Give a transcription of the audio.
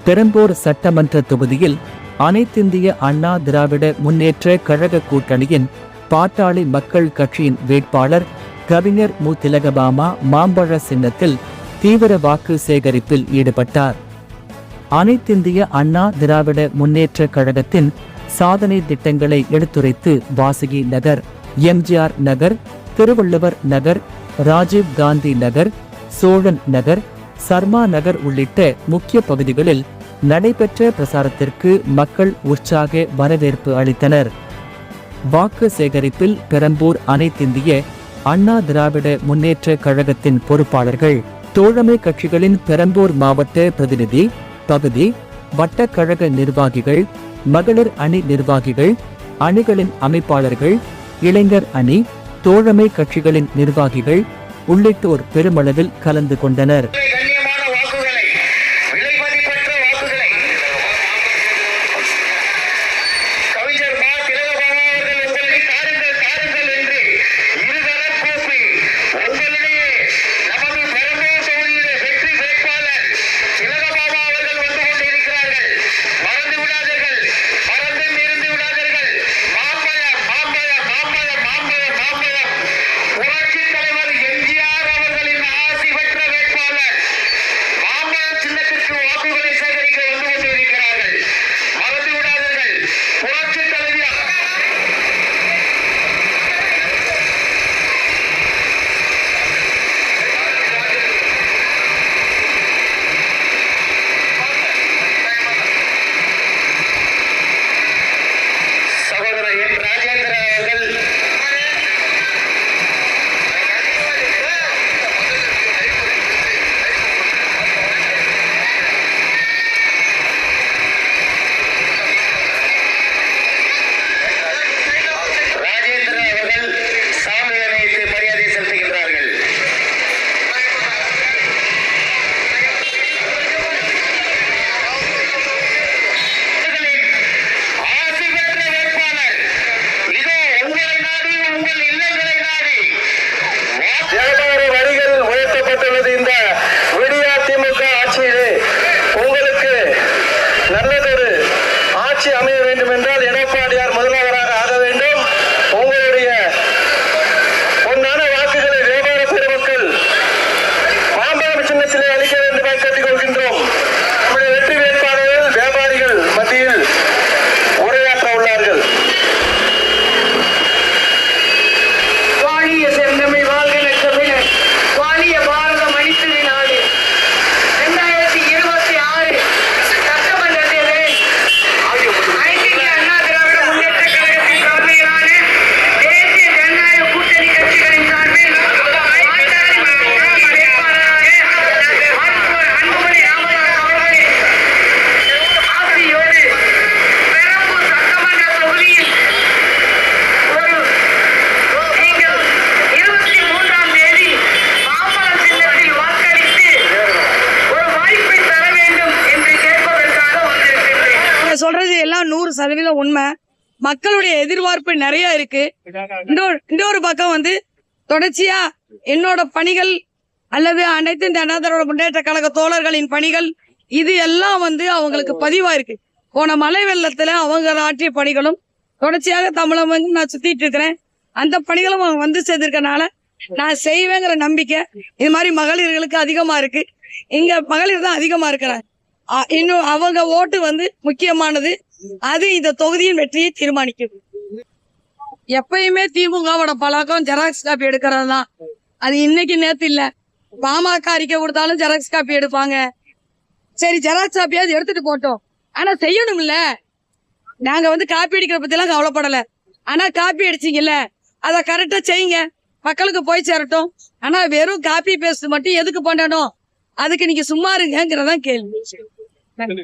பெரம்பூர் சட்டமன்ற தொகுதியில் அனைத்திந்திய அண்ணா திராவிட முன்னேற்ற கழக கூட்டணியின் பாட்டாளி மக்கள் கட்சியின் வேட்பாளர் கவிஞர் மு. திலகபாமா மாம்பழ சின்னத்தில் தீவிர வாக்கு சேகரிப்பில் ஈடுபட்டார். அனைத்திந்திய அண்ணா திராவிட முன்னேற்ற கழகத்தின் சாதனை திட்டங்களை எடுத்துரைத்து வாசுகி நகர், எம்ஜிஆர் நகர், திருவள்ளுவர் நகர், ராஜீவ் காந்தி நகர், சோழன் நகர், சர்மா நகர் உள்ளிட்ட முக்கிய பகுதிகளில் நடைபெற்ற பிரசாரத்திற்கு மக்கள் உற்சாக வரவேற்பு அளித்தனர். வாக்கு சேகரிப்பில் பெரம்பூர் அனைத்திந்திய அண்ணா திராவிட முன்னேற்ற கழகத்தின் பொறுப்பாளர்கள், தோழமை கட்சிகளின் பெரம்பூர் மாவட்ட பிரதிநிதி, பகுதி வட்டக்கழக நிர்வாகிகள், மகளிர் அணி நிர்வாகிகள், அணிகளின் அமைப்பாளர்கள், இளைஞர் அணி, தோழமை கட்சிகளின் நிர்வாகிகள் உள்ளிட்டோர் பெருமளவில் கலந்து கொண்டனர். சொல்றது எல்லாம் 100% உண்மை. மக்களுடைய எதிர்பார்ப்பு நிறைய இருக்கு. இன்னொரு பக்கம் வந்து தொடர்ச்சியா என்னோட பணிகள் அல்லது அனைத்து இந்த அண்ணா திராவிட முன்னேற்ற கழக தோழர்களின் பணிகள் இது எல்லாம் வந்து அவங்களுக்கு பதிவா இருக்கு. போன மழை வெள்ளத்துல அவங்க ஆற்றிய பணிகளும் தொடர்ச்சியாக தமிழகம் நான் சுத்திட்டு இருக்கிறேன். அந்த பணிகளும் அவங்க வந்து சேர்ந்திருக்கனால நான் செய்வேங்கிற நம்பிக்கை இது மாதிரி மகளிர்களுக்கு அதிகமா இருக்கு. இங்க மகளிர் தான் அதிகமா இருக்கிறாங்க. இன்னும் அவங்க ஓட்டு வந்து முக்கியமானது. அது இந்த தொகுதியின் வெற்றியை தீர்மானிக்குது. எப்பயுமே திமுகவோட பழக்கம் ஜெராக்ஸ் காப்பி எடுக்கிறது தான். அது இன்னைக்கு நேத்து இல்ல. பாமக அறிக்கை கொடுத்தாலும் ஜெராக்ஸ் காப்பி எடுப்பாங்க. சரி, ஜெராக்ஸ் காப்பியாவது எடுத்துட்டு போட்டோம், ஆனா செய்யணும் இல்ல. நாங்க வந்து காப்பி அடிக்கிற பத்தி எல்லாம் கவலைப்படல. ஆனா காப்பி அடிச்சீங்கல்ல, அத கரெக்டா செய்யுங்க, மக்களுக்கு போய் சேரட்டும். ஆனா வெறும் காப்பி பேஸ்ட் மட்டும் எதுக்கு பண்ணணும்? அதுக்கு நீங்க சும்மா இருங்கிறதான் கேள்வி.